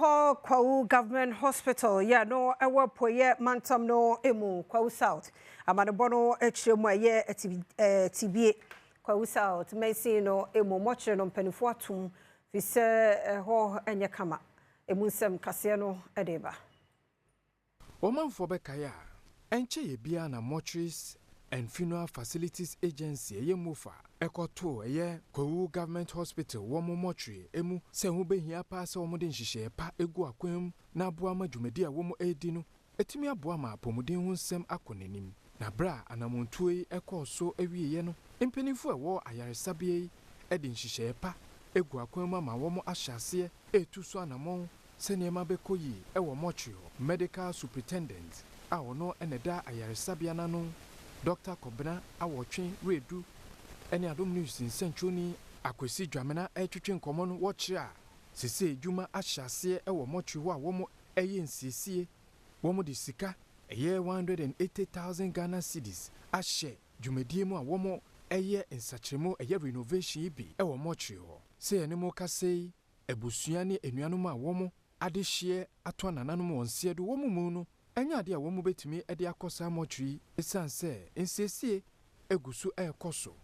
call Kwahu Government Hospital. Yeah, no, I work for Mantam no emu Kwahu South. Amanobono HMY TBA Kwahu South. Messi no emu Mortuary no penifo atum fi se ho enye kama. Emu nsem Kasee no edeba. Omanfo bekaya enche ye bia na Mortuaries and Funeral Facilities Agency MoFA ekoto Kwahu Government Hospital womo mortuary emu se hu behia pa se womo de nhihye pa egu akwam na aboa ma dwumadi a womo edi no etimi aboa ma apomuden hu nsem akonenim na bra anamontuo yi ekoso awieye no empenifo ewo ayaresabie edi nhihye pa egu akwam ma womo ahyase etuso anamon se niema bekoyi ewo mortuary medical superintendent a ono eneda ayaresabia nano Dr. Kobna awotwen redu ene Adom news nsentwoni Kwesi dwamena etwetwe nkomo no wochire a sese edwuma ahyase ewo mortuary a womo eye nsiesie womo de sika 180,000 Ghana cedis ahye dwumadie mu a womo eye nsachiremo renovation bi ewo mortuary ho se ene mo Kasee ebusua ne enuanom a womo adehye ato nananom wonse do womo mu no enya ade a womo betimi ede akosa mortuary esanse nsiesie egusu ekoso